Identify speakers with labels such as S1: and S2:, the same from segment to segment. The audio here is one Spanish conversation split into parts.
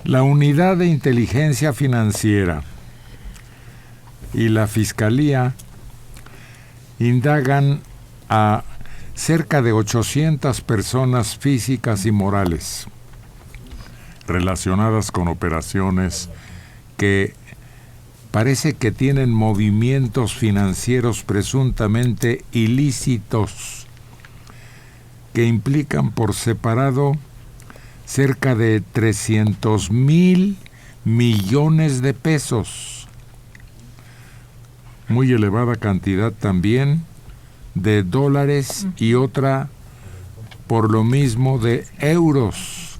S1: La Unidad de Inteligencia Financiera y la Fiscalía indagan a cerca de 800 personas físicas y morales relacionadas con operaciones que parece que tienen movimientos financieros presuntamente ilícitos que implican por separado cerca de 300,000 millones de pesos. Muy elevada cantidad también de dólares y otra por lo mismo de euros.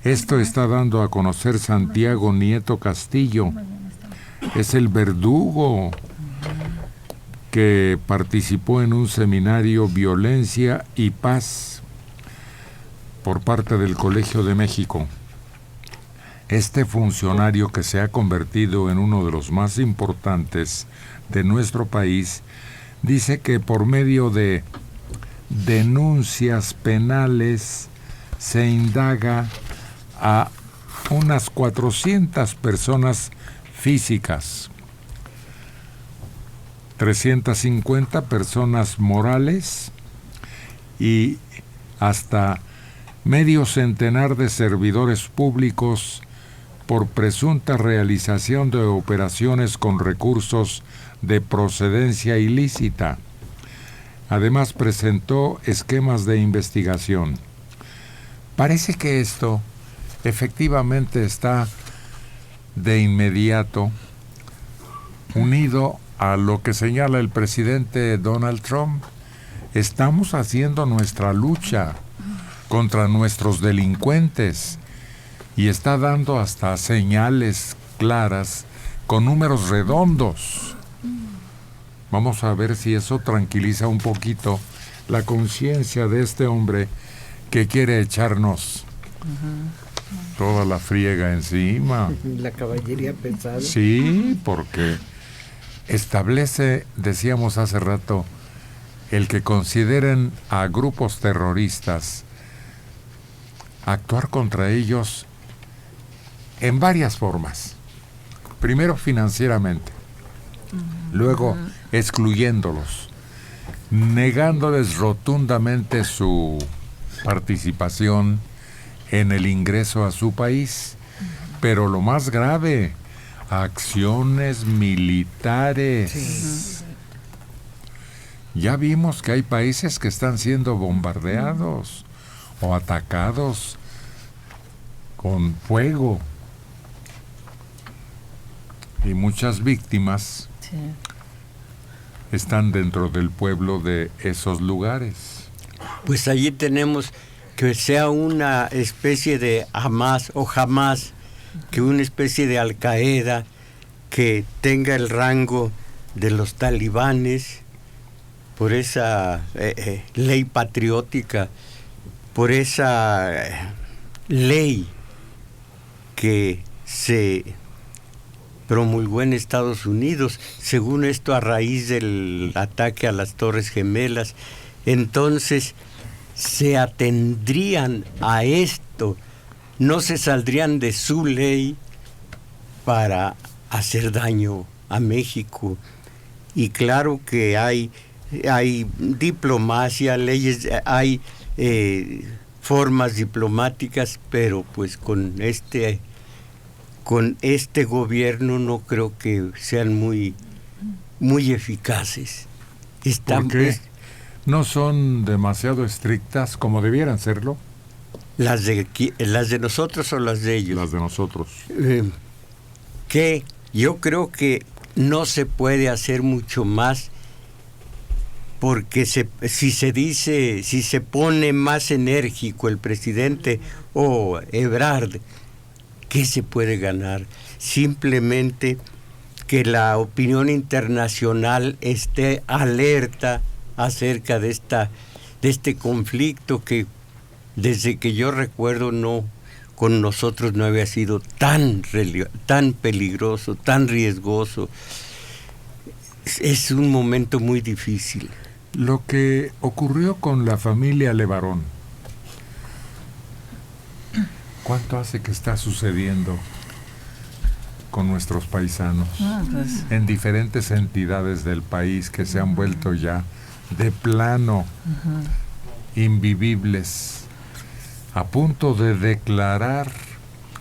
S1: Esto está dando a conocer Santiago Nieto Castillo. Es el verdugo que participó en un seminario Violencia y Paz por parte del Colegio de México. Este funcionario, que se ha convertido en uno de los más importantes de nuestro país, dice que por medio de denuncias penales se indaga a unas 400 personas físicas, 350 personas morales y hasta medio centenar de servidores públicos por presunta realización de operaciones con recursos de procedencia ilícita. Además, presentó esquemas de investigación. Parece que esto efectivamente está de inmediato unido a lo que señala el presidente Donald Trump. Estamos haciendo nuestra lucha contra nuestros delincuentes y está dando hasta señales claras con números redondos. Vamos a ver si eso tranquiliza un poquito la conciencia de este hombre que quiere echarnos toda la friega encima.
S2: La caballería pesada.
S1: Sí, porque establece, decíamos hace rato, el que consideren a grupos terroristas, actuar contra ellos en varias formas. Primero financieramente, luego excluyéndolos, negándoles rotundamente su participación en el ingreso a su país. Pero lo más grave, acciones militares. Sí. Ya vimos que hay países que están siendo bombardeados o atacados con fuego y muchas víctimas están dentro del pueblo de esos lugares.
S3: Pues allí tenemos que sea una especie de Hamas o Hamas, que una especie de Al-Qaeda que tenga el rango de los talibanes por esa ley patriótica, por esa ley que se promulgó en Estados Unidos, según esto a raíz del ataque a las Torres Gemelas. Entonces se atendrían a esto, no se saldrían de su ley para hacer daño a México. Y claro que hay diplomacia, leyes, hay formas diplomáticas, pero pues con este gobierno no creo que sean muy eficaces.
S1: ¿Por qué? ¿No son demasiado estrictas como debieran serlo?
S3: ¿Las de nosotros o las de ellos?
S1: Las de nosotros.
S3: Que yo creo que no se puede hacer mucho más, porque si se pone más enérgico el presidente o Ebrard, ¿qué se puede ganar? Simplemente que la opinión internacional esté alerta acerca de este conflicto que desde que yo recuerdo con nosotros no había sido tan peligroso, tan riesgoso. Es un momento muy difícil.
S1: Lo que ocurrió con la familia Levarón, ¿Cuánto hace que está sucediendo con nuestros paisanos en diferentes entidades del país que se han vuelto ya de plano invivibles, a punto de declarar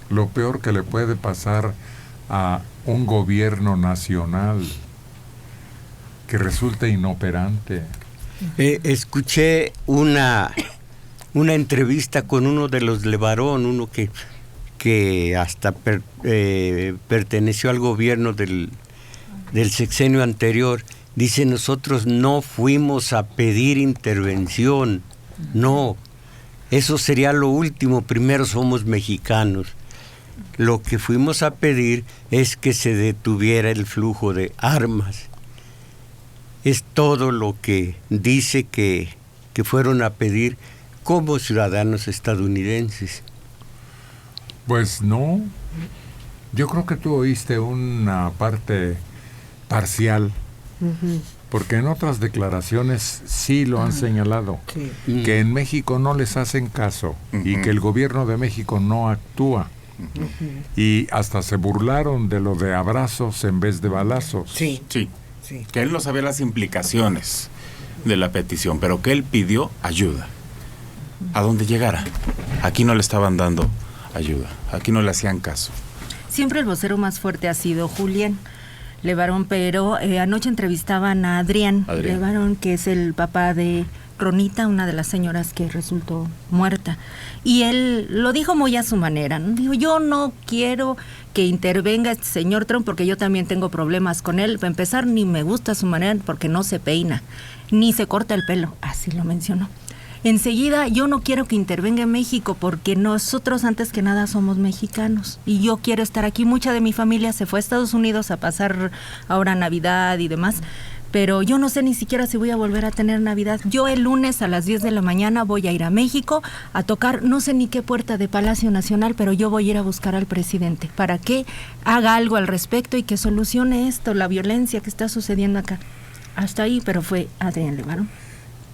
S1: lo peor que le puede pasar a un gobierno nacional que resulta inoperante?
S3: Escuché una entrevista con uno de los Levarón, uno que hasta perteneció al gobierno del sexenio anterior. Dice, nosotros no fuimos a pedir intervención, no, eso sería lo último, primero somos mexicanos. Lo que fuimos a pedir es que se detuviera el flujo de armas. Es todo lo que dice que fueron a pedir como ciudadanos estadounidenses.
S1: Pues no, yo creo que tú oíste una parte parcial, porque en otras declaraciones sí lo han señalado, que en México no les hacen caso y que el gobierno de México no actúa. Y hasta se burlaron de lo de abrazos en vez de balazos.
S4: Sí. Que él no sabía las implicaciones de la petición, pero que él pidió ayuda. A donde llegara. Aquí no le estaban dando ayuda, aquí no le hacían caso.
S5: Siempre el vocero más fuerte ha sido Julián Levarón, pero anoche entrevistaban a Adrián Levarón, que es el papá de Ronita, una de las señoras que resultó muerta. Y él lo dijo muy a su manera, ¿no? Dijo, yo no quiero que intervenga este señor Trump porque yo también tengo problemas con él. Para empezar, ni me gusta su manera porque no se peina, ni se corta el pelo, así lo mencionó. Enseguida, yo no quiero que intervenga en México porque nosotros antes que nada somos mexicanos y yo quiero estar aquí. Mucha de mi familia se fue a Estados Unidos a pasar ahora Navidad y demás, pero yo no sé ni siquiera si voy a volver a tener Navidad. Yo el lunes a las 10 de la mañana voy a ir a México a tocar, no sé ni qué puerta de Palacio Nacional, pero yo voy a ir a buscar al presidente para que haga algo al respecto y que solucione esto, la violencia que está sucediendo acá. Hasta ahí, pero fue Adrián Levarón.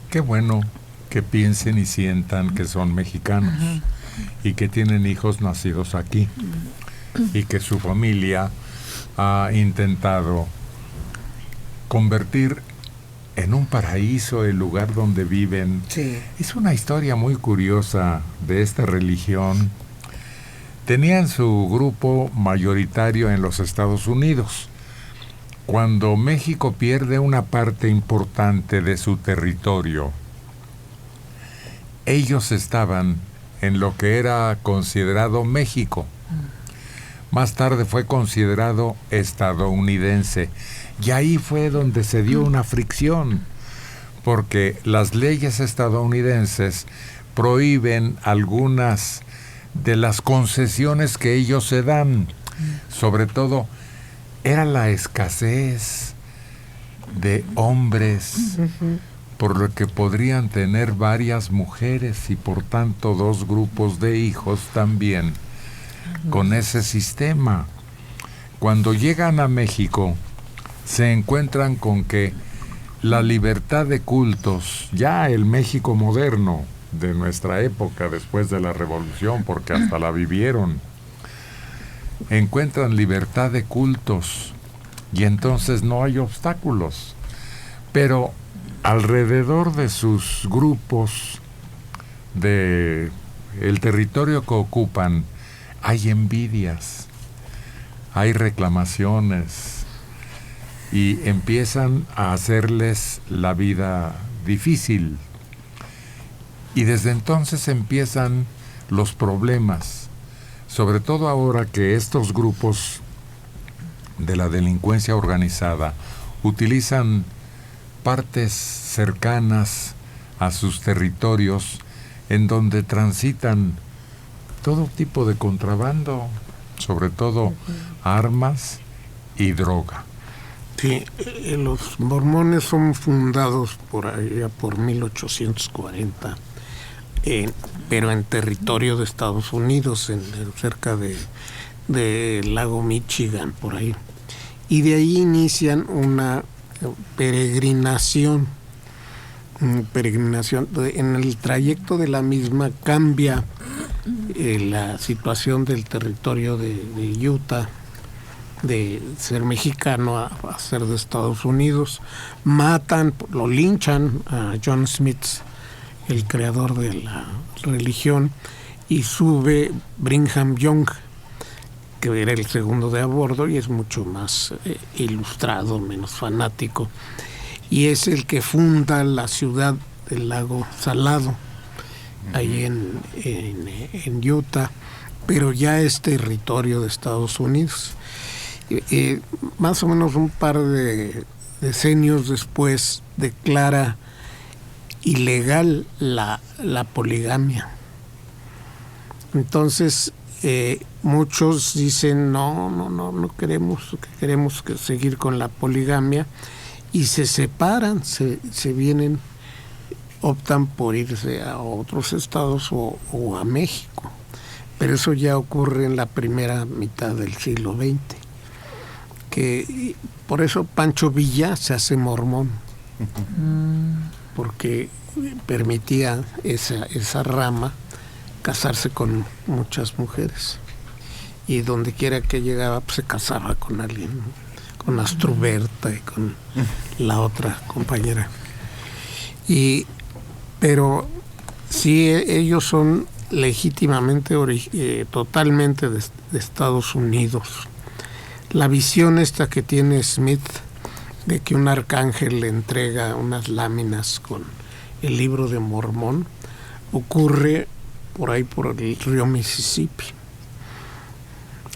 S1: Qué bueno que piensen y sientan que son mexicanos y que tienen hijos nacidos aquí y que su familia ha intentado convertir en un paraíso el lugar donde viven.
S2: Sí.
S1: Es una historia muy curiosa de esta religión. Tenían su grupo mayoritario en los Estados Unidos. Cuando México pierde una parte importante de su territorio, ellos estaban en lo que era considerado México. Más tarde fue considerado estadounidense. Y ahí fue donde se dio una fricción, porque las leyes estadounidenses prohíben algunas de las concesiones que ellos se dan. Sobre todo, era la escasez de hombres, por lo que podrían tener varias mujeres y por tanto 2 grupos de hijos también, con ese sistema. Cuando llegan a México, se encuentran con que la libertad de cultos, ya el México moderno de nuestra época después de la Revolución, porque hasta la vivieron, encuentran libertad de cultos y entonces no hay obstáculos. Pero alrededor de sus grupos, de el territorio que ocupan, hay envidias, hay reclamaciones y empiezan a hacerles la vida difícil. Y desde entonces empiezan los problemas, sobre todo ahora que estos grupos de la delincuencia organizada utilizan partes cercanas a sus territorios en donde transitan todo tipo de contrabando, sobre todo armas y droga.
S6: Sí, los mormones son fundados por allá por 1840, pero en territorio de Estados Unidos, cerca del lago Michigan, por ahí. Y de ahí inician una peregrinación. En el trayecto de la misma cambia la situación del territorio de Utah, de ser mexicano a ser de Estados Unidos. Matan, lo linchan a John Smith, el creador de la religión, y sube Brigham Young, que era el segundo de a bordo y es mucho más ilustrado, menos fanático, y es el que funda la ciudad del Lago Salado, ahí en Utah, pero ya es territorio de Estados Unidos. Más o menos un par de decenios después declara ilegal la poligamia. Entonces muchos dicen no queremos seguir con la poligamia, y se separan, se vienen, optan por irse a otros estados o a México, pero eso ya ocurre en la primera mitad del siglo XX, que por eso Pancho Villa se hace mormón, porque permitía esa rama casarse con muchas mujeres, y donde quiera que llegaba pues, se casaba con alguien, ¿no? Con Astroberta y con la otra compañera. Pero sí, ellos son legítimamente totalmente de Estados Unidos. La visión esta que tiene Smith de que un arcángel le entrega unas láminas con el libro de Mormón ocurre por ahí, por el río Mississippi.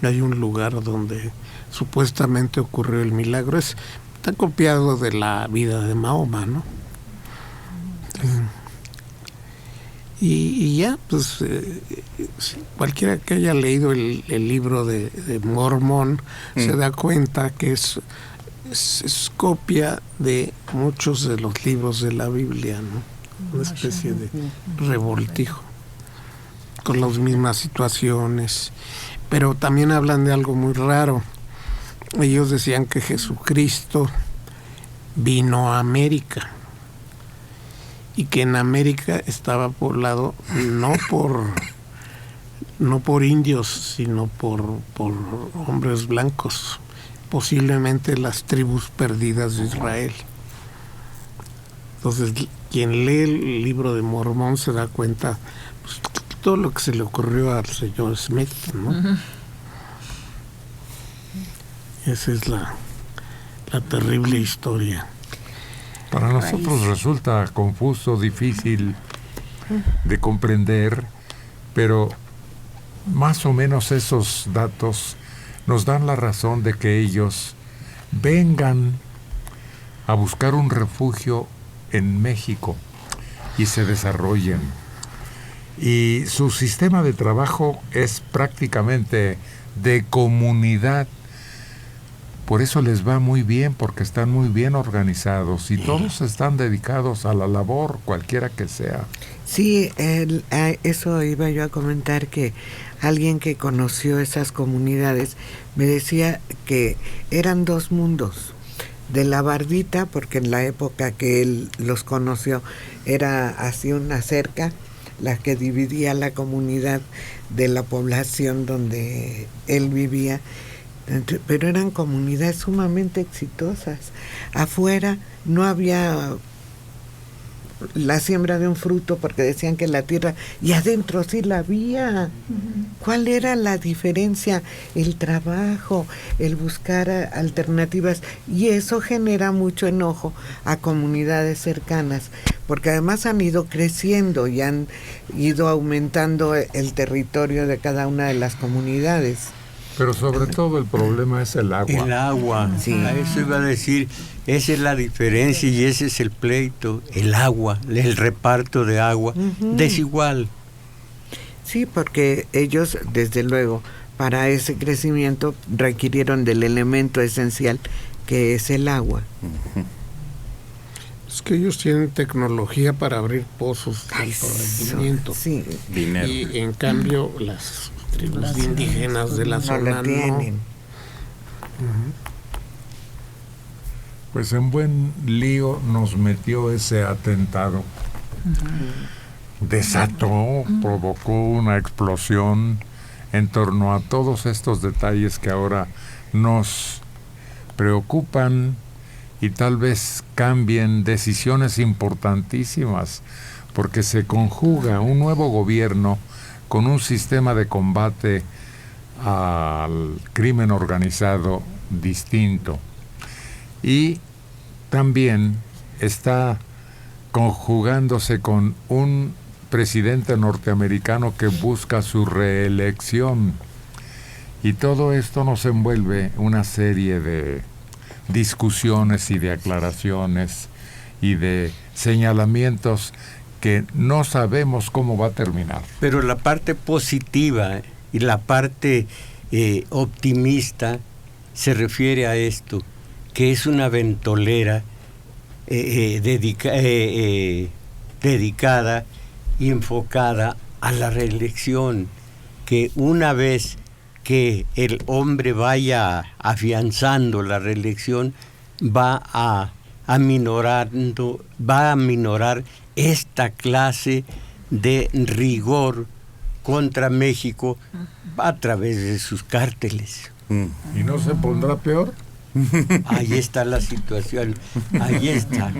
S6: Hay un lugar donde supuestamente ocurrió el milagro. Está copiado de la vida de Mahoma, ¿no? Y ya, pues cualquiera que haya leído el libro de Mormón se da cuenta que es copia de muchos de los libros de la Biblia, ¿no? Una especie de revoltijo con las mismas situaciones, pero también hablan de algo muy raro. Ellos decían que Jesucristo vino a América y que en América estaba poblado no por indios, sino por hombres blancos, posiblemente las tribus perdidas de Israel. Entonces, quien lee el libro de Mormón se da cuenta, pues, todo lo que se le ocurrió al señor Smith, ¿no? Esa es la terrible historia.
S1: Para nosotros resulta confuso, difícil de comprender, pero más o menos esos datos nos dan la razón de que ellos vengan a buscar un refugio en México y se desarrollen. Y su sistema de trabajo es prácticamente de comunidad. Por eso les va muy bien, porque están muy bien organizados y todos están dedicados a la labor, cualquiera que sea.
S2: Sí, eso iba yo a comentar, que alguien que conoció esas comunidades me decía que eran dos mundos. De la bardita, porque en la época que él los conoció era así una cerca, la que dividía la comunidad de la población donde él vivía, pero eran comunidades sumamente exitosas. Afuera no había la siembra de un fruto porque decían que la tierra, y adentro sí la había. ¿Cuál era la diferencia? El trabajo, el buscar alternativas, y eso genera mucho enojo a comunidades cercanas, porque además han ido creciendo y han ido aumentando el territorio de cada una de las comunidades.
S1: Pero sobre todo el problema es el agua.
S3: El agua, sí. A eso iba a decir, esa es la diferencia y ese es el pleito, el agua, el reparto de agua, desigual.
S2: Sí, porque ellos, desde luego, para ese crecimiento requirieron del elemento esencial que es el agua.
S6: Es que ellos tienen tecnología para abrir pozos de alto rendimiento.
S2: Sí.
S4: Dinero.
S6: Y en cambio las tribus indígenas de la zona
S2: la tienen.
S1: Pues en buen lío nos metió ese atentado. desató, provocó una explosión en torno a todos estos detalles que ahora nos preocupan y tal vez cambien decisiones importantísimas, porque se conjuga un nuevo gobierno con un sistema de combate al crimen organizado distinto, y también está conjugándose con un presidente norteamericano que busca su reelección, y todo esto nos envuelve una serie de discusiones y de aclaraciones y de señalamientos que no sabemos cómo va a terminar.
S3: Pero la parte positiva y la parte optimista se refiere a esto, que es una ventolera dedicada y enfocada a la reelección, que una vez que el hombre vaya afianzando la reelección, va a aminorar esta clase de rigor contra México a través de sus cárteles.
S1: ¿Y no se pondrá peor?
S3: Ahí está la situación, ahí está.